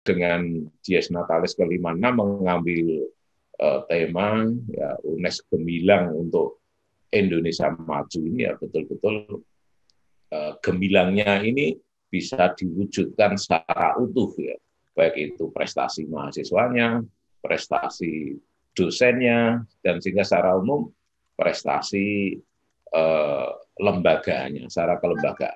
dengan Dies Natalis ke-56 mengambil tema ya UNES Gemilang untuk Indonesia Maju ini ya betul-betul gemilangnya ini bisa diwujudkan secara utuh ya, baik itu prestasi mahasiswanya, prestasi dosennya, dan sehingga secara umum prestasi lembaganya, secara kelembagaan.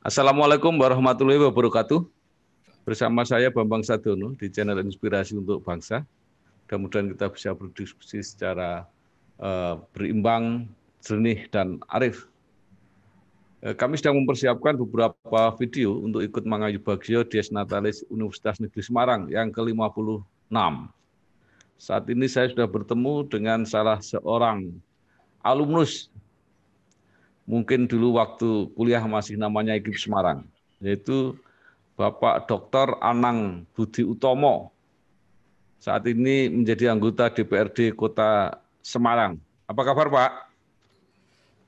Assalamualaikum warahmatullahi wabarakatuh. Bersama saya Bambang Sadono di channel Inspirasi untuk Bangsa. Mudah-mudahan kita bisa berdiskusi secara berimbang, jernih, dan arif. Kami sedang mempersiapkan beberapa video untuk ikut mengayubagio Dies Natalis Universitas Negeri Semarang yang ke-56. Saat ini saya sudah bertemu dengan salah seorang alumnus, mungkin dulu waktu kuliah masih namanya IKIP Semarang, yaitu Bapak Dr. Anang Budi Utomo. Saat ini menjadi anggota DPRD Kota Semarang. Apa kabar, Pak?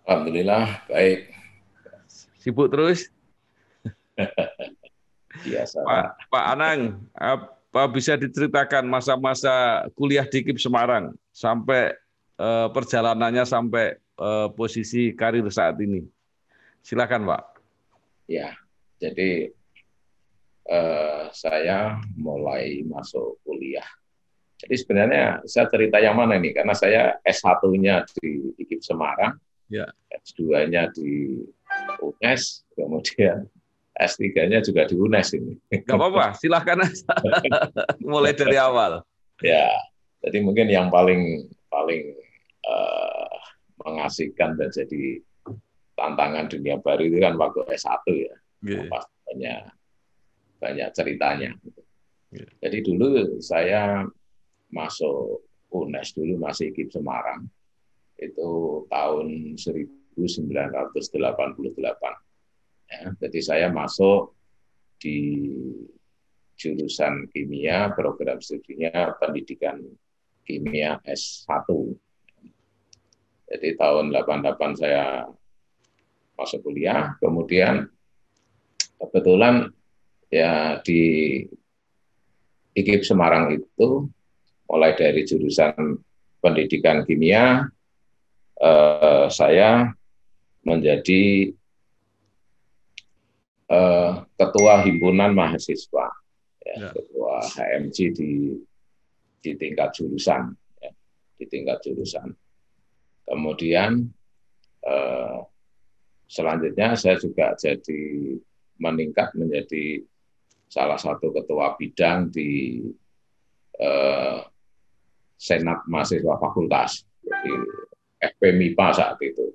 Alhamdulillah, baik. Sibuk terus? Biasa. Pak Anang, apa bisa diceritakan masa-masa kuliah di IKIP Semarang sampai perjalanannya sampai posisi karir saat ini? Silakan, Pak. Ya, jadi saya mulai masuk kuliah. Jadi sebenarnya saya cerita yang mana nih? Karena saya S1-nya di IKIP Semarang, ya. S2-nya di UNES, kemudian S3-nya juga di UNES ini. Nggak apa-apa, silakan aja. Mulai dari awal. Ya, jadi mungkin yang paling mengasihkan dan jadi tantangan dunia baru itu kan waktu S1 ya. Yeah. Banyak ceritanya. Yeah. Jadi dulu saya masuk UNES dulu masih IKIP Semarang. Itu tahun 1988. Ya, jadi saya masuk di jurusan kimia, program studinya pendidikan kimia S1. Jadi tahun 88 saya masuk kuliah, kemudian kebetulan ya di IKIP Semarang itu mulai dari jurusan pendidikan kimia saya menjadi ketua himpunan mahasiswa, ya. Ketua HMJ di tingkat jurusan, ya. Di tingkat jurusan. Kemudian selanjutnya saya juga jadi meningkat menjadi salah satu ketua bidang di Senat Mahasiswa Fakultas, di FPMIPA saat itu.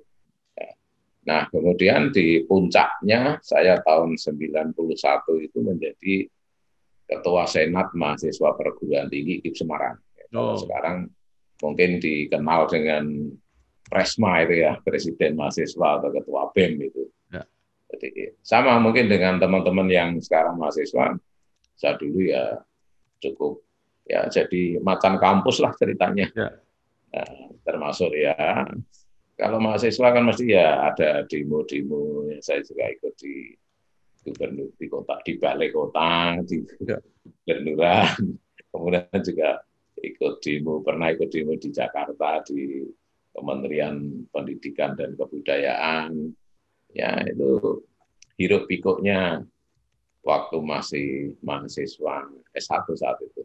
Nah, kemudian di puncaknya saya tahun 91 itu menjadi Ketua Senat Mahasiswa Perguruan Tinggi IKIP Semarang. Kalau sekarang mungkin dikenal dengan Presma itu ya, Presiden Mahasiswa atau Ketua BEM itu. Ya. Jadi sama mungkin dengan teman-teman yang sekarang mahasiswa, saya dulu ya cukup ya jadi macan kampus lah ceritanya. Ya. Nah, termasuk ya kalau mahasiswa kan mesti ya ada demo-demo, saya juga ikut di gubernur di kota, di balai kota, di gubernuran, kemudian juga pernah ikut demo di Jakarta di Kementerian Pendidikan dan Kebudayaan. Ya itu hiruk pikuknya waktu masih mahasiswa S1 saat itu.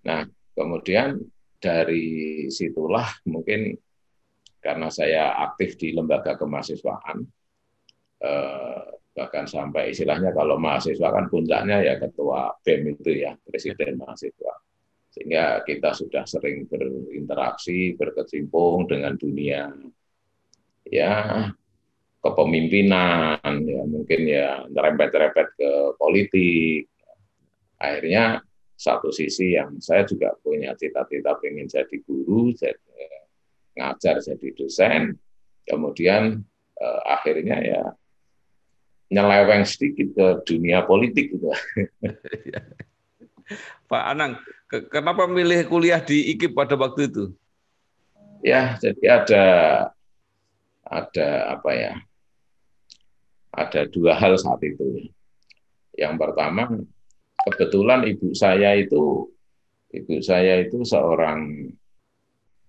Nah, kemudian dari situlah mungkin karena saya aktif di lembaga kemahasiswaan, bahkan sampai istilahnya kalau mahasiswa kan puncaknya ya ketua BEM itu ya, Presiden Mahasiswa. Sehingga kita sudah sering berinteraksi, berkecimpung dengan dunia ya kepemimpinan, ya mungkin ya nyerempet-nyerempet ke politik. Akhirnya satu sisi yang saya juga punya cita-cita pengen jadi guru, ngajar jadi dosen, kemudian akhirnya ya nyeleweng sedikit ke dunia politik gitu. Pak Anang, kenapa milih kuliah di IKIP pada waktu itu? Ya, jadi ada apa ya? Ada dua hal saat itu. Yang pertama, kebetulan ibu saya itu seorang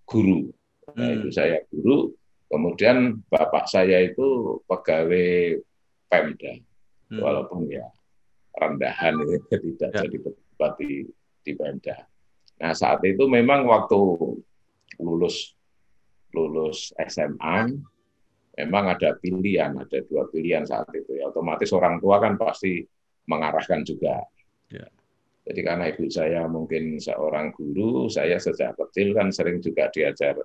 guru. Ibu saya guru, kemudian bapak saya itu pegawai Pemda. Walaupun ya rendahan itu tidak jadi pejabat di Pemda. Nah, saat itu memang waktu lulus SMA memang ada dua pilihan saat itu. Ya, otomatis orang tua kan pasti mengarahkan juga. Ya. Jadi karena ibu saya mungkin seorang guru, saya sejak kecil kan sering juga diajak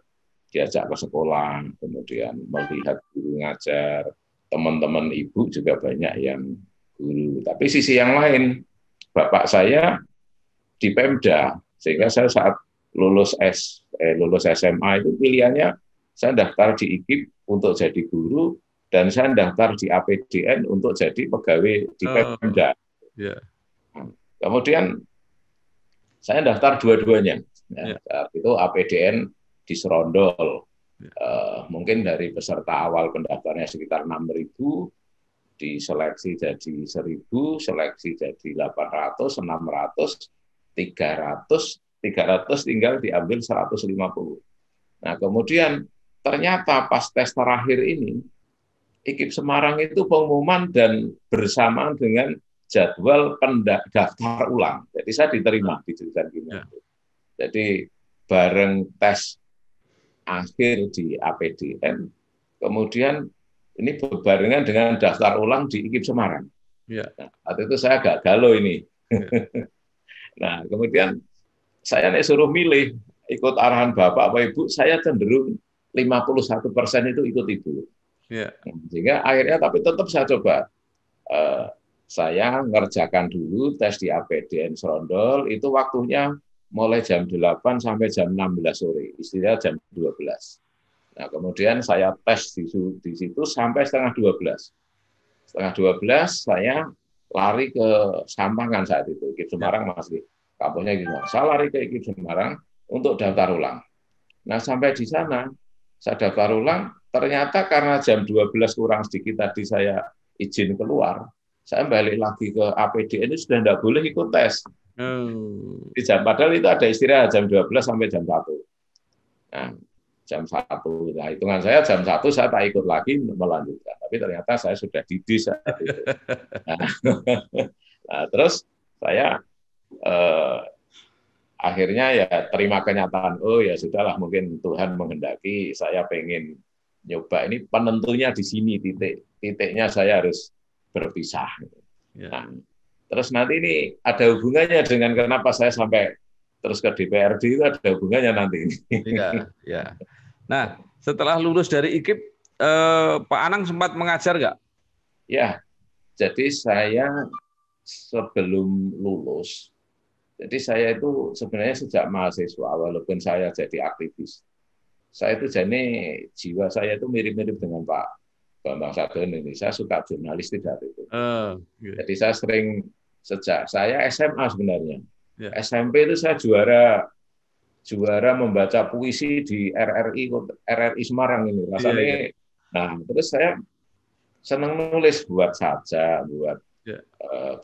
ke sekolah, kemudian melihat guru ngajar, teman-teman ibu juga banyak yang guru. Tapi sisi yang lain, bapak saya di Pemda, sehingga saya saat lulus SMA itu pilihannya saya daftar di IKIP untuk jadi guru dan saya daftar di APDN untuk jadi pegawai di Pemda. Kemudian saya daftar dua-duanya. Saat itu APDN di Serondol. Mungkin dari peserta awal pendaftarnya sekitar 6.000, diseleksi jadi 1.000, seleksi jadi 800, 600, 300 tinggal diambil 150. Nah, kemudian ternyata pas tes terakhir ini, IKIP Semarang itu pengumuman dan bersamaan dengan jadwal pendaftar ulang. Jadi saya diterima di jurusan kimia. Jadi bareng tes akhir di APDN, kemudian ini berbarengan dengan daftar ulang di IKIP Semarang. Nah, waktu itu saya agak galau ini. Nah, kemudian saya suruh milih, ikut arahan Bapak atau Ibu, saya cenderung 51% itu ikut Ibu. Sehingga akhirnya tapi tetap saya coba. Saya ngerjakan dulu tes di APDN Serondol, itu waktunya mulai jam 8 sampai jam 16 sore, istilah jam 12. Nah, kemudian saya tes di situ sampai setengah 12. Setengah 12 saya lari ke Sampangan saat itu, IKIP Semarang masih kampusnya gitu. Saya lari ke IKIP Semarang untuk daftar ulang. Nah, sampai di sana saya daftar ulang, ternyata karena jam 12 kurang sedikit tadi saya izin keluar, saya balik lagi ke APDN itu sudah tidak boleh ikut tes. Padahal itu ada istirahat jam 12 sampai jam 1. Nah, jam 1. Nah, hitungan saya jam 1 saya tak ikut lagi melanjutkan. Tapi ternyata saya sudah didis saat itu. Nah, terus saya akhirnya ya terima kenyataan, oh ya sudahlah mungkin Tuhan menghendaki saya pengen nyoba ini penentunya di sini titiknya saya harus berpisah. Nah, terus nanti ini ada hubungannya dengan kenapa saya sampai terus ke DPRD itu ada hubungannya nanti ini. Ya. Nah, setelah lulus dari IKIP, Pak Anang sempat mengajar nggak? Ya, jadi saya sebelum lulus, jadi saya itu sebenarnya sejak mahasiswa, walaupun saya jadi aktivis, saya itu jiwa saya itu mirip-mirip dengan Pak Bambang Sadono ini. Saya suka jurnalistik dari itu. Jadi saya sering sejak saya SMA sebenarnya. SMP itu saya juara membaca puisi di RRI Semarang ini. Rasanya, nah terus saya senang nulis, buat sajak, buat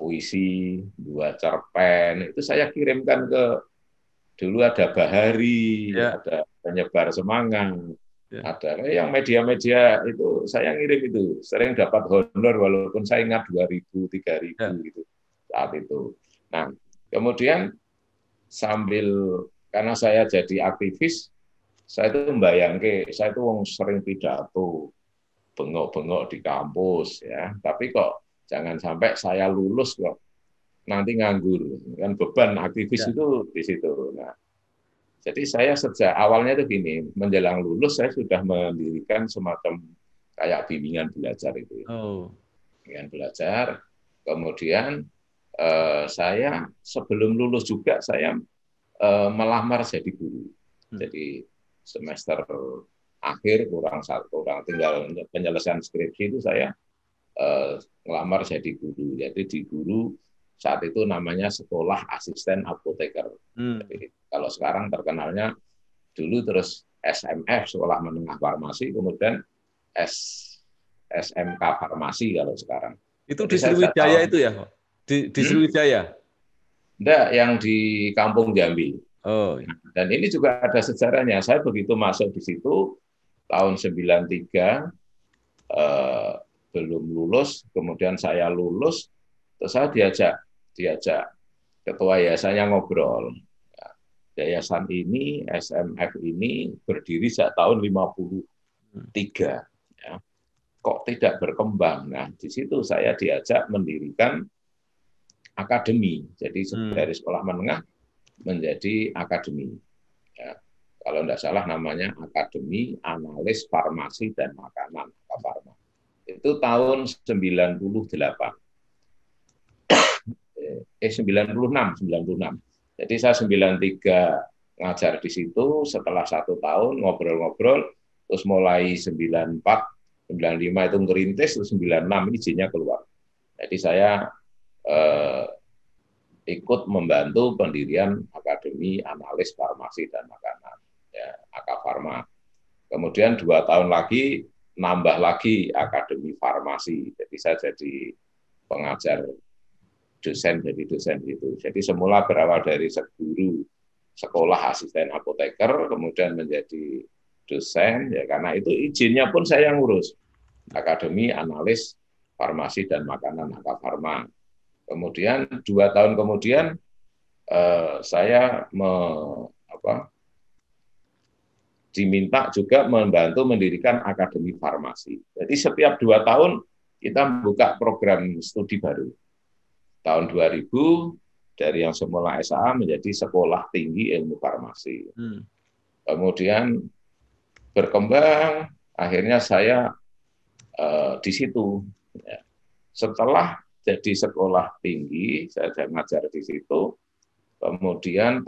puisi, buat cerpen. Itu saya kirimkan dulu ada Bahari, ada Penyebar Semangat. Ada yang media-media itu saya ngirim itu sering dapat honor walaupun saya ingat 2.000, 3.000 gitu saat itu. Nah, kemudian sambil karena saya jadi aktivis, saya itu membayangkan saya itu sering pidato, bengok-bengok di kampus ya, tapi kok jangan sampai saya lulus kok nanti nganggur, kan beban aktivis itu di situ. Nah, jadi saya sejak awalnya itu gini, menjelang lulus saya sudah mendirikan semacam kayak bimbingan belajar itu. Bimbingan belajar, kemudian saya sebelum lulus juga saya melamar jadi guru. Jadi semester akhir kurang tinggal penyelesaian skripsi itu saya ngelamar jadi guru. Jadi di guru saat itu namanya Sekolah Asisten Apoteker. Jadi, kalau sekarang terkenalnya dulu terus SMF, Sekolah Menengah Farmasi, kemudian SMK Farmasi kalau sekarang. Itu di Sriwijaya itu ya? Di Sriwijaya? Enggak, yang di Kampung Jambi. Oh. Dan ini juga ada sejarahnya. Saya begitu masuk di situ tahun 93 belum lulus, kemudian saya lulus, terus saya diajak ketua yayasannya ngobrol. Yayasan ini, SMF ini berdiri sejak tahun 53. Ya. Kok tidak berkembang? Nah, di situ saya diajak mendirikan akademi. Jadi dari sekolah menengah menjadi akademi. Ya. Kalau tidak salah namanya Akademi Analis Farmasi dan Makanan, Akafarma. Itu tahun 98. 96. Jadi saya 93 ngajar di situ, setelah 1 tahun ngobrol-ngobrol, terus mulai 94, 95 itu ngerintis, terus 96 izinnya keluar. Jadi saya ikut membantu pendirian Akademi Analis Farmasi dan Makanan, ya, Akafarma. Kemudian 2 tahun lagi nambah lagi Akademi Farmasi. Jadi saya jadi pengajar dosen itu. Jadi semula berawal dari guru sekolah asisten apoteker, kemudian menjadi dosen, ya karena itu izinnya pun saya yang ngurus. Akademi Analis Farmasi dan Makanan Akafarma. Kemudian 2 tahun kemudian saya diminta juga membantu mendirikan Akademi Farmasi. Jadi setiap 2 tahun kita buka program studi baru. Tahun 2000 dari yang semula SA menjadi Sekolah Tinggi Ilmu Farmasi. Kemudian berkembang, akhirnya saya di situ. Ya. Setelah jadi sekolah tinggi, saya ngajar di situ. Kemudian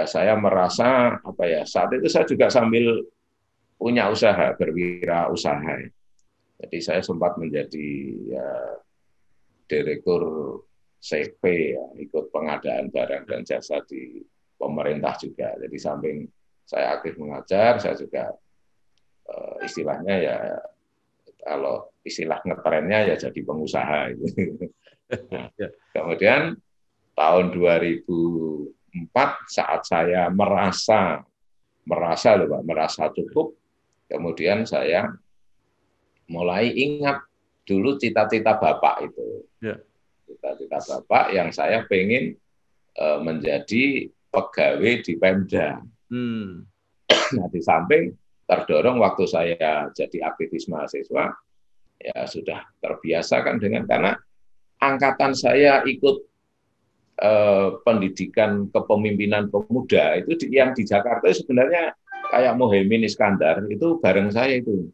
saya merasa saat itu saya juga sambil punya usaha, berwirausaha. Jadi saya sempat menjadi direktur CP, ikut pengadaan barang dan jasa di pemerintah juga. Jadi samping saya aktif mengajar, saya juga istilahnya ya kalau istilah ngetrennya ya jadi pengusaha. Nah, kemudian tahun 2004 saat saya merasa cukup, kemudian saya mulai ingat dulu cita-cita Bapak itu. Cita-cita Bapak yang saya pengen menjadi pegawai di Pemda. Nah, di samping terdorong waktu saya jadi aktivis mahasiswa, ya sudah terbiasa kan karena angkatan saya ikut pendidikan kepemimpinan pemuda itu yang di Jakarta sebenarnya kayak Mohaimin Iskandar itu bareng saya itu.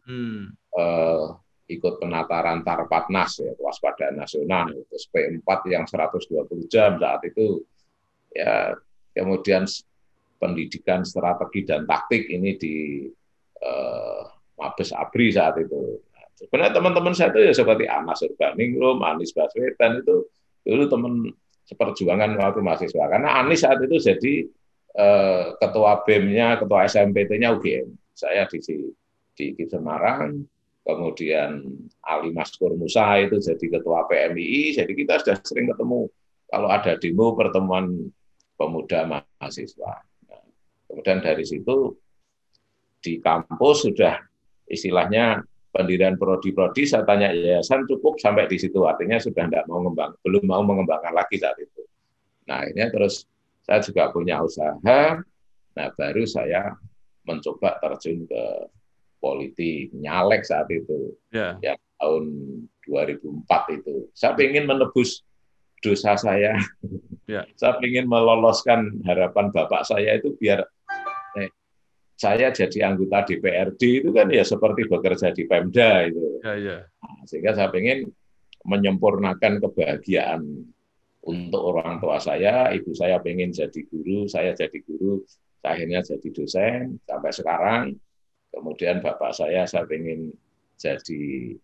Ikut penataran Tarpatnas, ya, kewaspadaan nasional, terus P4 yang 120 jam saat itu, ya kemudian pendidikan strategi dan taktik ini di Mabes Abri saat itu. Nah, sebenarnya teman-teman saya itu ya seperti Anas Urbaningrum, Anies Baswedan itu dulu teman seperjuangan waktu mahasiswa. Karena Anies saat itu jadi ketua BEM-nya, ketua SMPT-nya UGM. Saya di Semarang. Kemudian Ali Maskur Musa itu jadi ketua PMII, jadi kita sudah sering ketemu kalau ada demo pertemuan pemuda mahasiswa. Nah, kemudian dari situ di kampus sudah istilahnya pendirian prodi-prodi, saya tanya yayasan cukup sampai di situ, artinya sudah belum mau mengembangkan lagi saat itu. Nah, akhirnya terus saya juga punya usaha, nah baru saya mencoba terjun ke politik, nyalek saat itu, ya tahun 2004 itu. Saya ingin menebus dosa saya, saya ingin meloloskan harapan bapak saya itu biar saya jadi anggota DPRD itu kan ya seperti bekerja di Pemda itu. Nah, sehingga saya ingin menyempurnakan kebahagiaan untuk orang tua saya. Ibu saya pengen jadi guru, saya jadi guru, saya akhirnya jadi dosen sampai sekarang. Kemudian bapak saya pengen jadi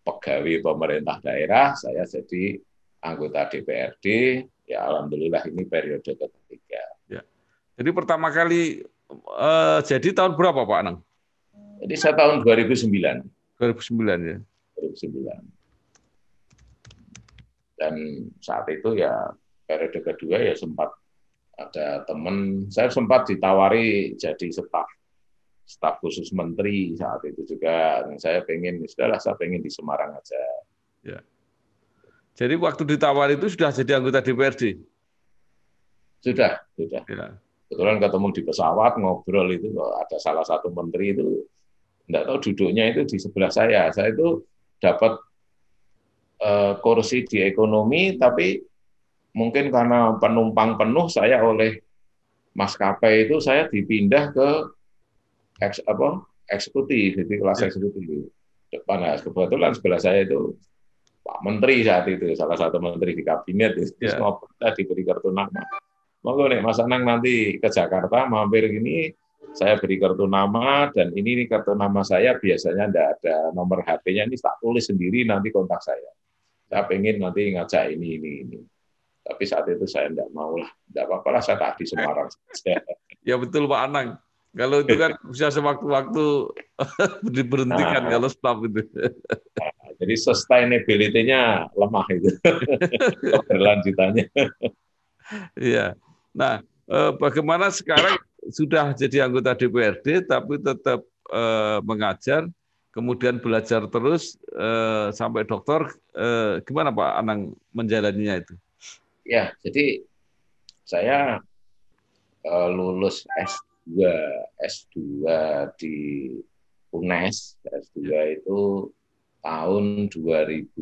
pegawai pemerintah daerah, saya jadi anggota DPRD. Ya alhamdulillah ini periode ketiga. Ya. Jadi pertama kali jadi tahun berapa Pak Anang? Jadi saya tahun 2009. 2009 ya. 2009. Dan saat itu ya periode kedua ya sempat ada teman, saya sempat ditawari jadi staf khusus menteri saat itu juga. Saya pengen, sudahlah saya pengen di Semarang aja. Ya. Jadi waktu ditawari itu sudah jadi anggota DPRD? Sudah. Ya. Kebetulan ketemu di pesawat, ngobrol itu ada salah satu menteri itu, enggak tahu duduknya itu di sebelah saya. Saya itu dapat kursi di ekonomi, tapi mungkin karena penumpang penuh, saya oleh maskapai itu saya dipindah ke eksekutif, jadi kelas eksekutif depan. Nah, kebetulan sebelah saya itu Pak Menteri saat itu, salah satu menteri di kabinet. Terus ngobrol, diberi kartu nama. Monggo nih Mas Anang nanti ke Jakarta mampir gini, saya beri kartu nama, dan ini kartu nama saya biasanya enggak ada nomor HP-nya, ini tak tulis sendiri nanti kontak saya. Saya pengen nanti ngajak ini. Tapi saat itu saya enggak mau lah, enggak apa-apa lah, saya tak di Semarang. Ya betul Pak Anang. Kalau itu kan bisa sewaktu-waktu diberhentikan kalau staf itu. Jadi sustainability-nya lemah itu. Keberlanjutannya. Iya. Nah, bagaimana sekarang sudah jadi anggota DPRD tapi tetap mengajar, kemudian belajar terus sampai doktor, gimana Pak Anang menjalaninya itu? Ya, jadi saya lulus S2 di UNES, S2 itu tahun 2005.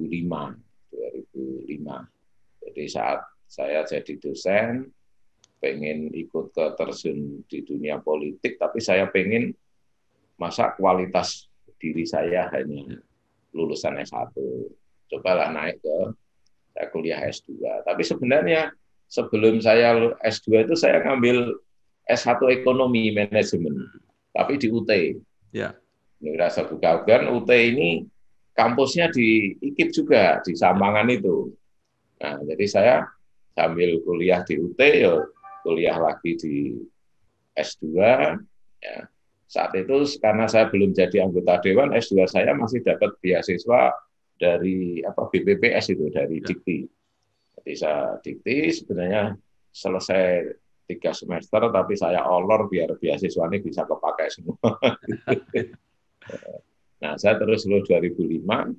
Jadi saat saya jadi dosen, pengen ikut terjun di dunia politik, tapi saya pengen masa kualitas diri saya hanya lulusan S1. Cobalah naik ke saya kuliah S2. Tapi sebenarnya sebelum saya S2 itu saya ngambil S1 ekonomi manajemen, tapi di UT. Ya. Ini rasa buka-bukaan, UT ini kampusnya di IKIP juga, di Sampangan itu. Nah, jadi saya sambil kuliah di UT, ya kuliah lagi di S2. Ya. Saat itu karena saya belum jadi anggota Dewan, S2 saya masih dapat beasiswa dari BPPS itu, dari Dikti. Jadi saya Dikti sebenarnya selesai 3 semester, tapi saya olor biar beasiswanya bisa kepakai semua. Nah, saya terus lulus 2005,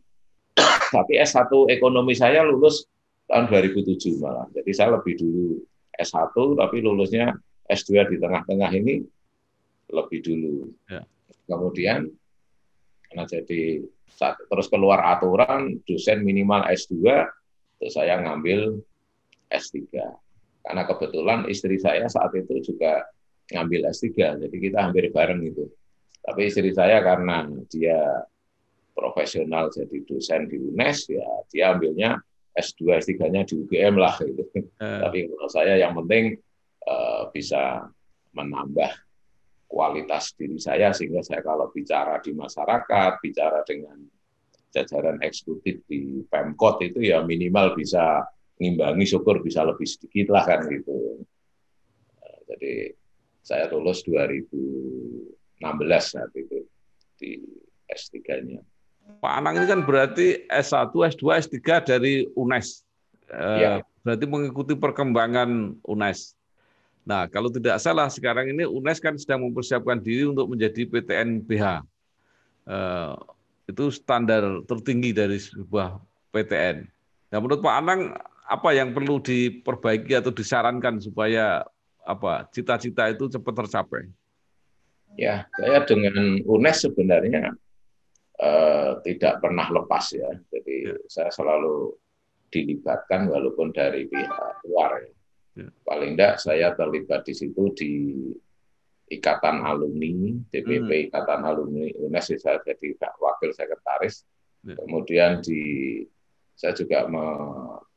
tapi S1 ekonomi saya lulus tahun 2007 malah. Jadi saya lebih dulu S1, tapi lulusnya S2 di tengah-tengah ini lebih dulu. Ya. Kemudian, karena jadi terus keluar aturan, dosen minimal S2, terus saya ngambil S3. Karena kebetulan istri saya saat itu juga ngambil S3, jadi kita hampir bareng itu. Tapi istri saya karena dia profesional jadi dosen di UNES, ya dia ambilnya S2, S3-nya di UGM lah. Gitu. Tapi kalau saya yang penting bisa menambah kualitas diri saya, sehingga saya kalau bicara di masyarakat, bicara dengan jajaran eksekutif di Pemkot itu ya minimal bisa ngimbangi, syukur bisa lebih sedikit lah kan gitu. Jadi saya lulus 2016 saat itu di S3-nya. Pak Anang ini kan berarti S1, S2, S3 dari UNES. Ya. Berarti mengikuti perkembangan UNES. Nah, kalau tidak salah sekarang ini UNES kan sedang mempersiapkan diri untuk menjadi PTN-BH. Itu standar tertinggi dari sebuah PTN. Nah, menurut Pak Anang, apa yang perlu diperbaiki atau disarankan supaya cita-cita itu cepat tercapai? Ya, saya dengan UNES sebenarnya tidak pernah lepas ya. Jadi saya selalu dilibatkan walaupun dari pihak luar. Paling tidak saya terlibat di situ di Ikatan Alumni, DPP Ikatan Alumni UNES, saya jadi wakil sekretaris. Kemudian di saya juga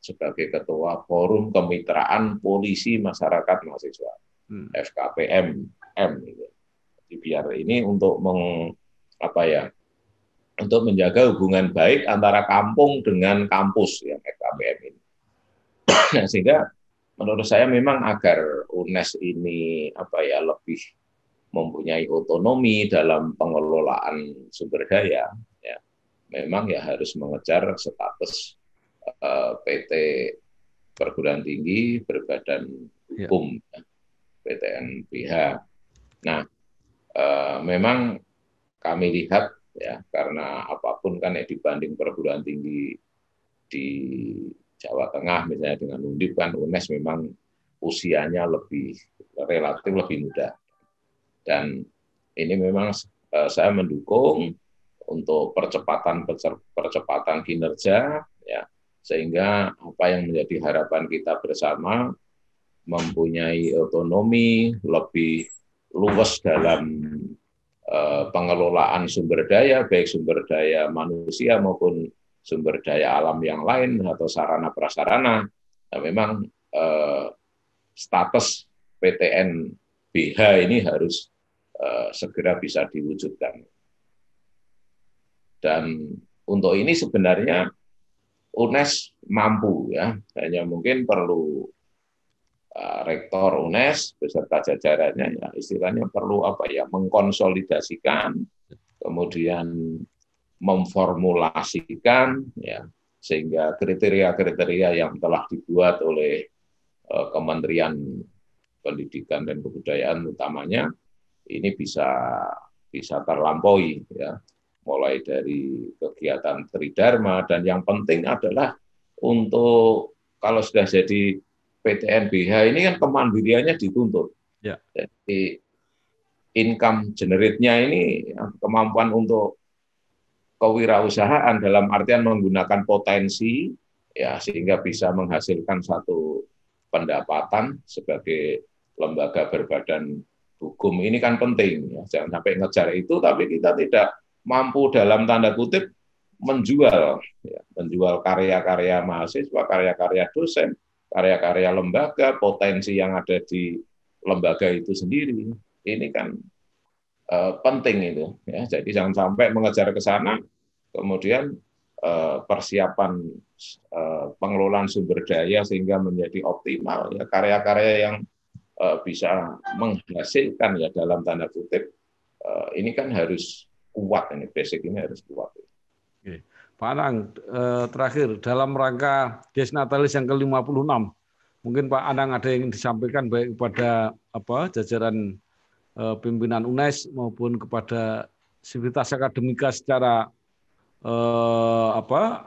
sebagai ketua Forum Kemitraan Polisi Masyarakat Mahasiswa, FKPM M gitu. Jadi biar ini untuk untuk menjaga hubungan baik antara kampung dengan kampus yang FKPM ini. Nah, sehingga menurut saya memang agar UNES ini lebih mempunyai otonomi dalam pengelolaan sumber daya, ya, memang ya harus mengejar status PT perguruan tinggi berbadan hukum, ya, PTNBH. Nah, memang kami lihat ya, karena apapun kan dibanding perguruan tinggi di Jawa Tengah misalnya dengan Undip, kan UNES memang usianya relatif lebih muda. Dan ini memang saya mendukung untuk percepatan kinerja, ya, sehingga apa yang menjadi harapan kita bersama mempunyai otonomi lebih luas dalam pengelolaan sumber daya, baik sumber daya manusia maupun sumber daya alam yang lain atau sarana prasarana. Nah, memang status PTNBH ini harus segera bisa diwujudkan. Dan untuk ini sebenarnya UNES mampu, ya, hanya mungkin perlu rektor UNES beserta jajarannya, ya, istilahnya perlu mengkonsolidasikan, kemudian memformulasikan, ya, sehingga kriteria-kriteria yang telah dibuat oleh Kementerian Pendidikan dan Kebudayaan utamanya ini bisa terlampaui, ya, mulai dari kegiatan Tridharma, dan yang penting adalah untuk kalau sudah jadi PTNBH ini kan kemandiriannya dituntut. Ya. Jadi income generate-nya ini, kemampuan untuk kewirausahaan dalam artian menggunakan potensi, ya, sehingga bisa menghasilkan satu pendapatan sebagai lembaga berbadan hukum ini kan penting, ya. Jangan sampai ngejar itu tapi kita tidak mampu dalam tanda kutip menjual karya-karya mahasiswa, karya-karya dosen, karya-karya lembaga, potensi yang ada di lembaga itu sendiri. Ini kan penting itu, ya. Jadi jangan sampai mengejar ke sana, kemudian persiapan pengelolaan sumber daya sehingga menjadi optimal, ya, karya-karya yang bisa menghasilkan, ya, dalam tanda kutip, ini kan harus kuat, ini basic ini harus kuat. Oke. Pak Anang, terakhir dalam rangka Dies Natalis yang ke-56, mungkin Pak Anang ada yang disampaikan baik kepada jajaran pimpinan UNES maupun kepada sivitas akademika secara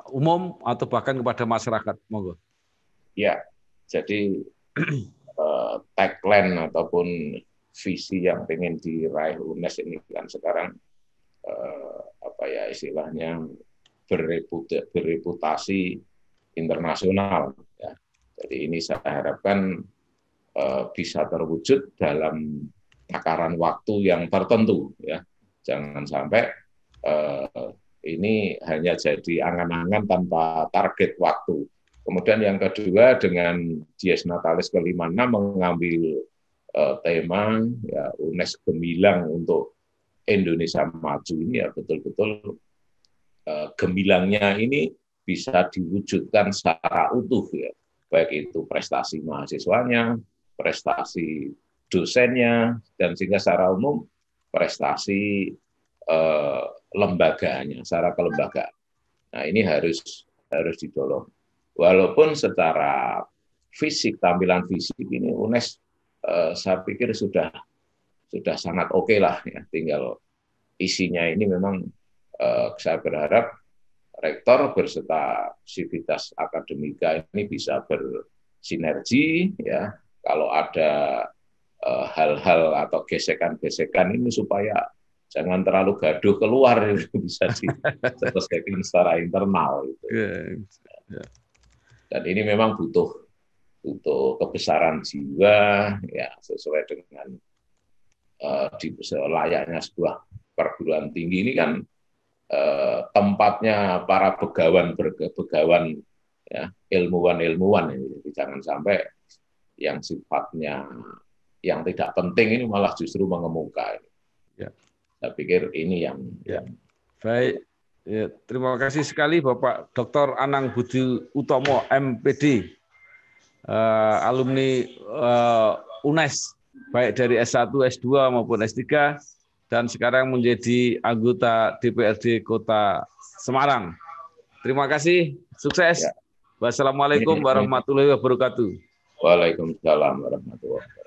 umum atau bahkan kepada masyarakat, monggo. Ya, jadi tagline ataupun visi yang ingin diraih UNES ini kan sekarang istilahnya bereputasi internasional, ya. Jadi ini saya harapkan bisa terwujud dalam takaran waktu yang tertentu, ya. Jangan sampai ini hanya jadi angan-angan tanpa target waktu. Kemudian yang kedua, dengan Dies Natalis ke-56 mengambil tema, ya, UNES Gemilang untuk Indonesia Maju ini, ya, betul-betul gemilangnya ini bisa diwujudkan secara utuh, ya, baik itu prestasi mahasiswanya, prestasi dosennya, dan sehingga secara umum prestasi lembaganya, secara kelembagaan. Nah, ini harus didorong. Walaupun secara fisik, tampilan fisik ini UNES saya pikir sudah sangat oke lah, ya. Tinggal isinya ini memang saya berharap rektor berserta sivitas akademika ini bisa bersinergi, ya. Kalau ada hal-hal atau gesekan-gesekan ini supaya jangan terlalu gaduh keluar, bisa diselesaikan secara internal gitu. Dan ini memang butuh kebesaran jiwa, ya, sesuai dengan layaknya sebuah perguruan tinggi ini kan tempatnya para begawan ya, ilmuwan ini. Jadi jangan sampai yang sifatnya yang tidak penting ini malah justru mengemuka. Ya. Saya pikir ini yang baik. Ya, terima kasih sekali Bapak Dr. Anang Budi Utomo, MPD, alumni UNES, baik dari S1, S2 maupun S3, dan sekarang menjadi anggota DPRD Kota Semarang. Terima kasih, sukses. Ya. Wassalamualaikum warahmatullahi wabarakatuh. Waalaikumsalam warahmatullahi wabarakatuh.